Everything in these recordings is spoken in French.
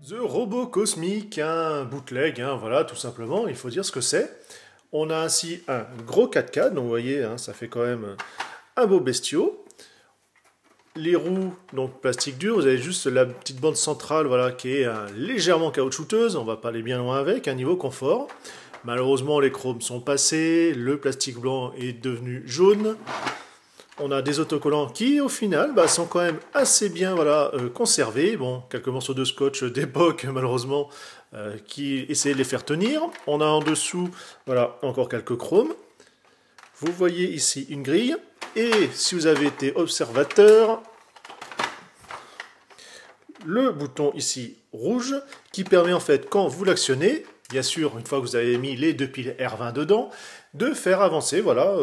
The Robot Cosmique, un bootleg, voilà, tout simplement, il faut dire ce que c'est. On a ainsi un gros 4x4, donc vous voyez, ça fait quand même un beau bestiau. Les roues, donc plastique dur, vous avez juste la petite bande centrale, voilà, qui est légèrement caoutchouteuse, on va pas aller bien loin avec, un niveau confort. Malheureusement, les chromes sont passés, le plastique blanc est devenu jaune. On a des autocollants qui, au final, sont quand même assez bien conservés. Bon, quelques morceaux de scotch d'époque, malheureusement, qui essayaient de les faire tenir. On a en dessous, voilà, encore quelques chromes. Vous voyez ici une grille. Et si vous avez été observateur, le bouton ici rouge, qui permet en fait, quand vous l'actionnez, bien sûr, une fois que vous avez mis les deux piles R20 dedans, de faire avancer, voilà,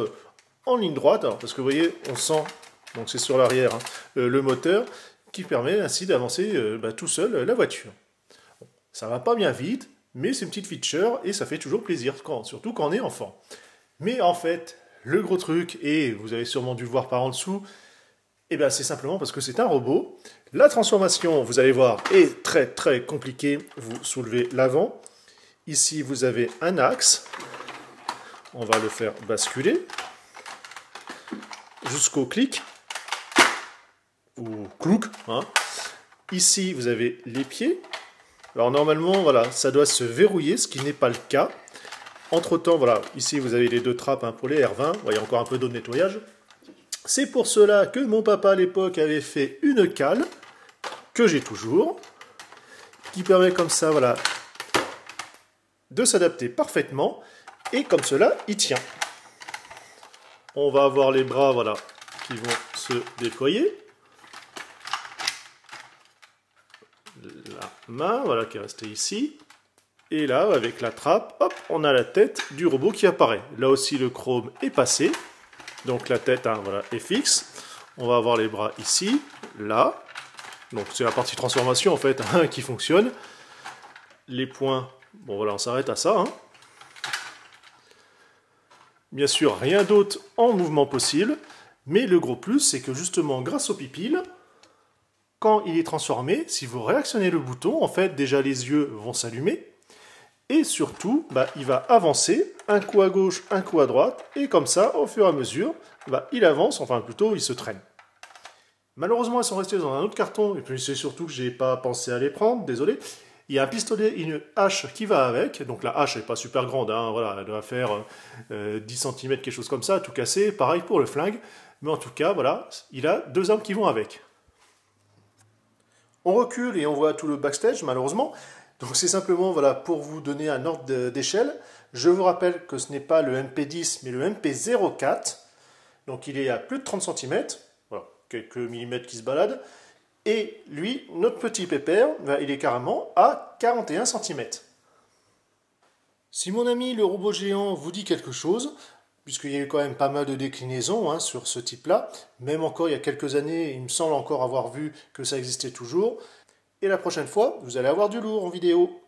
en ligne droite, alors, parce que vous voyez, on sent, donc c'est sur l'arrière, le moteur, qui permet ainsi d'avancer tout seul la voiture. Bon, ça va pas bien vite, mais c'est une petite feature, et ça fait toujours plaisir, surtout quand on est enfant. Mais en fait, le gros truc, et vous avez sûrement dû le voir par en dessous, c'est simplement parce que c'est un robot. La transformation, vous allez voir, est très très compliquée. Vous soulevez l'avant. Ici, vous avez un axe. On va le faire basculer jusqu'au clic ou clouc. Ici, vous avez les pieds. Alors normalement, voilà, ça doit se verrouiller, ce qui n'est pas le cas. Entre temps, voilà, ici vous avez les deux trappes pour les R20. Vous voyez encore un peu d'eau de nettoyage. C'est pour cela que mon papa à l'époque avait fait une cale, que j'ai toujours, qui permet comme ça, voilà, de s'adapter parfaitement, et comme cela, il tient. On va avoir les bras, voilà, qui vont se déployer. La main, voilà, qui est restée ici. Et là, avec la trappe, hop, on a la tête du robot qui apparaît. Là aussi, le chrome est passé. Donc la tête voilà, est fixe. On va avoir les bras ici, là. Donc c'est la partie transformation en fait qui fonctionne. Les points, bon voilà, on s'arrête à ça. Bien sûr, rien d'autre en mouvement possible. Mais le gros plus, c'est que justement, grâce au pupilles, quand il est transformé, si vous réactionnez le bouton, en fait, déjà les yeux vont s'allumer. Et surtout, il va avancer, un coup à gauche, un coup à droite, et comme ça, au fur et à mesure, il avance, enfin plutôt, il se traîne. Malheureusement, elles sont restées dans un autre carton, et puis c'est surtout que je n'ai pas pensé à les prendre, désolé. Il y a un pistolet et une hache qui va avec, donc la hache n'est pas super grande, voilà, elle doit faire 10 cm, quelque chose comme ça, tout cassé, pareil pour le flingue, mais en tout cas, voilà, il a deux armes qui vont avec. On recule et on voit tout le backstage, malheureusement. Donc c'est simplement voilà, pour vous donner un ordre d'échelle. Je vous rappelle que ce n'est pas le MP10 mais le MP04. Donc il est à plus de 30 cm. Voilà, quelques millimètres qui se baladent. Et lui, notre petit pépère, il est carrément à 41 cm. Si mon ami le robot géant vous dit quelque chose, puisqu'il y a eu quand même pas mal de déclinaisons sur ce type-là, même encore il y a quelques années, il me semble encore avoir vu que ça existait toujours. Et la prochaine fois, vous allez avoir du lourd en vidéo.